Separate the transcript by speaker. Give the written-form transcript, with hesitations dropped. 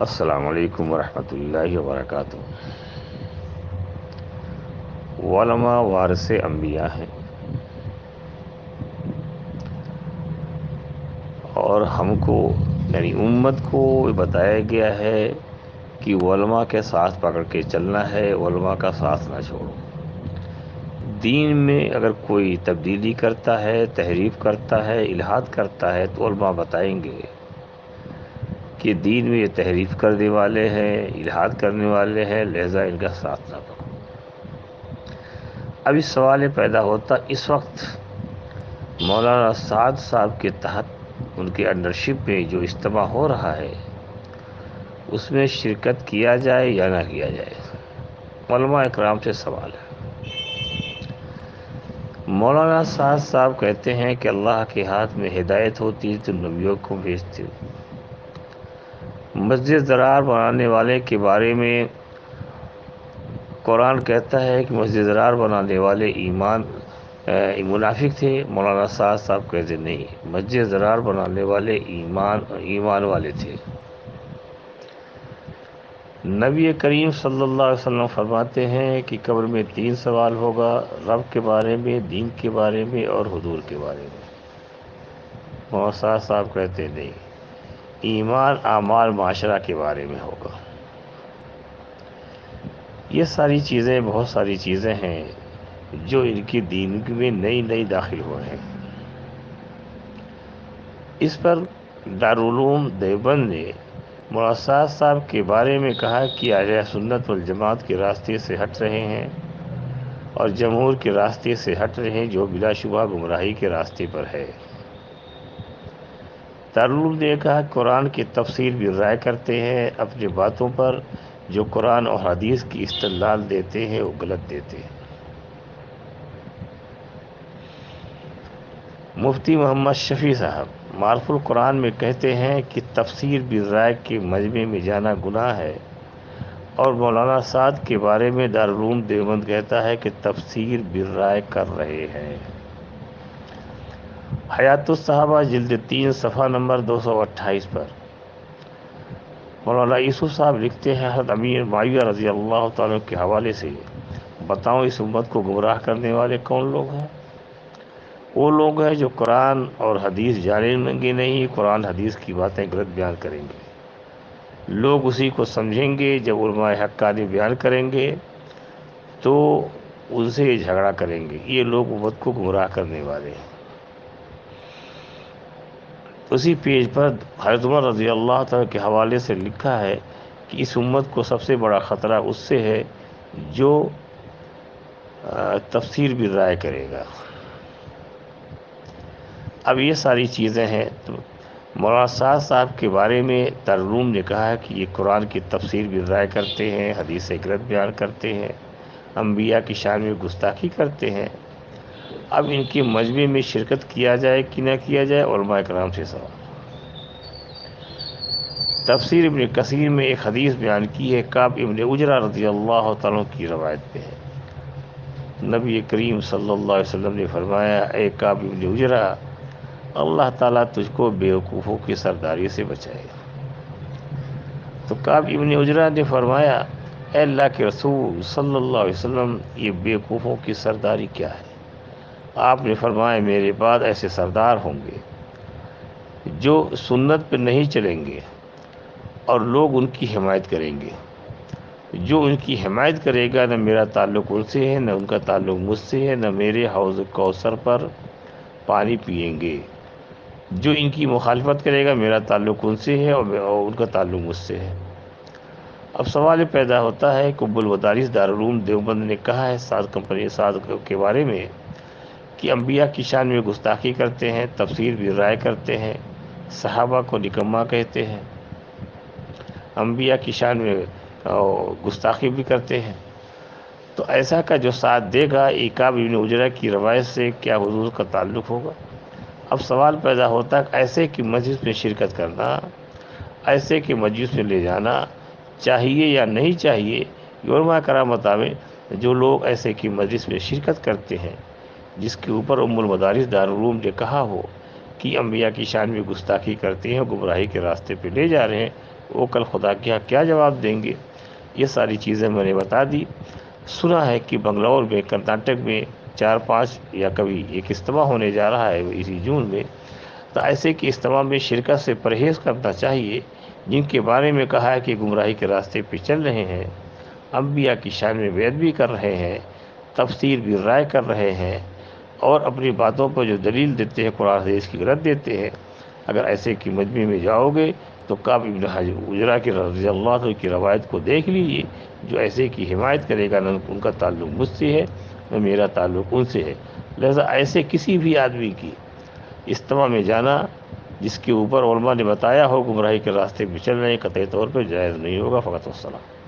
Speaker 1: السلام علیکم ورحمۃ اللہ وبرکاتہ۔ علماء وارث انبیاء ہیں، اور ہم کو یعنی امت کو بتایا گیا ہے کہ علماء کے ساتھ پکڑ کے چلنا ہے، علماء کا ساتھ نہ چھوڑو۔ دین میں اگر کوئی تبدیلی کرتا ہے، تحریف کرتا ہے، الحاد کرتا ہے تو علماء بتائیں گے کہ دین میں یہ تحریف کرنے والے ہیں، الحاد کرنے والے ہیں، لہذا ان کا ساتھ نہ پکڑو۔ اب اس سوال پیدا ہوتا اس وقت مولانا سعد صاحب کے تحت ان کے انڈرشپ میں جو اجتماع ہو رہا ہے اس میں شرکت کیا جائے یا نہ کیا جائے۔ علماء اکرام سے سوال ہے۔ مولانا سعد صاحب کہتے ہیں کہ اللہ کے ہاتھ میں ہدایت ہوتی تو نبیوں کو بھیجتے۔ مسجد زرار بنانے والے کے بارے میں قرآن کہتا ہے کہ مسجد زرار بنانے والے منافق تھے۔ مولانا سعد صاحب کہتے نہیں، مسجد زرار بنانے والے ایمان والے تھے۔ نبی کریم صلی اللہ علیہ وسلم فرماتے ہیں کہ قبر میں 3 سوال ہوگا، رب کے بارے میں، دین کے بارے میں اور حضور کے بارے میں۔ مولانا سعد صاحب کہتے نہیں، ایمان، اعمال، معاشرہ کے بارے میں ہوگا۔ یہ ساری چیزیں، بہت ساری چیزیں ہیں جو ان کی دین میں نئی داخل ہوئے ہیں۔ اس پر دارالعلوم دیوبند نے مولانا سعد صاحب کے بارے میں کہا کہ اہل سنت والجماعت کے راستے سے ہٹ رہے ہیں اور جمہور کے راستے سے ہٹ رہے ہیں، جو بلا شبہ گمراہی کے راستے پر ہے۔ دارالعلوم نے کہا قرآن کی تفسیر بھی رائے کرتے ہیں، اپنی باتوں پر جو قرآن اور حدیث کی استدلال دیتے ہیں وہ غلط دیتے ہیں۔ مفتی محمد شفیع صاحب معرف القرآن میں کہتے ہیں کہ تفسیر بالرائے کے مجمع میں جانا گناہ ہے، اور مولانا سعد کے بارے میں دارالعلوم دیوبند کہتا ہے کہ تفسیر بالرائے کر رہے ہیں۔ حیات الصحابہ جلد 3 صفحہ نمبر 228 پر مولانا یوسف صاحب لکھتے ہیں، حضرت امیر معاویہ رضی اللہ تعالیٰ کے حوالے سے بتاؤ اس امت کو گمراہ کرنے والے کون لوگ ہیں؟ وہ لوگ ہیں جو قرآن اور حدیث جانیں گے نہیں، قرآن حدیث کی باتیں غلط بیان کریں گے۔ لوگ اسی کو سمجھیں گے، جب علماء حقانی بیان کریں گے تو ان سے جھگڑا کریں گے۔ یہ لوگ امت کو گمراہ کرنے والے ہیں۔ اسی پیج پر حضرت عمر رضی اللہ تعالیٰ کے حوالے سے لکھا ہے کہ اس امت کو سب سے بڑا خطرہ اس سے ہے جو تفسیر بالرائے کرے گا۔ اب یہ ساری چیزیں ہیں۔ تو مولانا سعد صاحب کے بارے میں دارالعلوم نے کہا ہے کہ یہ قرآن کی تفسیر بالرائے کرتے ہیں، حدیث غلط بیان کرتے ہیں، انبیاء کی شان میں گستاخی کرتے ہیں۔ اب ان کے مجمع میں شرکت کیا جائے کہ نہ کیا جائے، علماء کرام سے سوال۔ تفسیر ابن کثیر میں ایک حدیث بیان کی ہے، کعب ابن عجرہ رضی اللہ تعالیٰ کی روایت پہ ہے۔ نبی کریم صلی اللہ علیہ وسلم نے فرمایا، اے کعب ابن عجرہ، اللہ تعالیٰ تجھ کو بیوقوفوں کی سرداری سے بچائے۔ تو کعب ابن عجرہ نے فرمایا، اے اللہ کے رسول صلی اللہ علیہ وسلم، یہ بیوقوفوں کی سرداری کیا ہے؟ آپ نے فرمایا، میرے بعد ایسے سردار ہوں گے جو سنت پہ نہیں چلیں گے اور لوگ ان کی حمایت کریں گے۔ جو ان کی حمایت کرے گا، نہ میرا تعلق ان سے ہے، نہ ان کا تعلق مجھ سے ہے، نہ میرے حوض کوثر پر پانی پئیں گے۔ جو ان کی مخالفت کرے گا، میرا تعلق ان سے ہے اور ان کا تعلق مجھ سے ہے۔ اب سوال پیدا ہوتا ہے کہ ابو المدارس دارالعلوم دیوبند نے کہا ہے سعد کے بارے میں کہ انبیاء کی شان میں گستاخی کرتے ہیں، تفسیر بھی رائے کرتے ہیں، صحابہ کو نکما کہتے ہیں، انبیاء کی شان میں گستاخی بھی کرتے ہیں۔ تو ایسا کا جو ساتھ دے گا کعب ابن عجرہ کی روایت سے، کیا حضور کا تعلق ہوگا؟ اب سوال پیدا ہوتا ہے کہ ایسے کی مجلس میں شرکت کرنا، ایسے کی مجلس میں لے جانا چاہیے یا نہیں چاہیے؟ علماء کرام مطابق جو لوگ ایسے کی مجلس میں شرکت کرتے ہیں جس کے اوپر ام المدارس دارالعلوم نے کہا ہو کہ انبیاء کی شان میں گستاخی کرتے ہیں، گمراہی کے راستے پہ لے جا رہے ہیں، وہ کل خدا کے یہاں کیا جواب دیں گے؟ یہ ساری چیزیں میں نے بتا دی۔ سنا ہے کہ بنگلور میں کرناٹک میں 4-5 یا کبھی ایک اجتماع ہونے جا رہا ہے اسی جون میں، تو ایسے کہ اجتماع میں شرکت سے پرہیز کرنا چاہیے جن کے بارے میں کہا ہے کہ گمراہی کے راستے پہ چل رہے ہیں، انبیاء کی شان میں بیعت بھی کر رہے ہیں، تفسیر بھی رائے کر رہے ہیں، اور اپنی باتوں پر جو دلیل دیتے ہیں قرآن حدیث کی رد دیتے ہیں۔ اگر ایسے کی مجمع میں جاؤ گے تو کعب ابن عجرہ کی رضی اللہ عنہ کی روایت کو دیکھ لیجیے، جو ایسے کی حمایت کرے گا، نہ ان کا تعلق مجھ سے ہے نہ میرا تعلق ان سے ہے۔ لہذا ایسے کسی بھی آدمی کی اجتماع میں جانا جس کے اوپر علماء نے بتایا ہو گمراہی کے راستے پہ چل رہے ہیں، قطعی طور پہ جائز نہیں ہوگا۔ فقط والسلام۔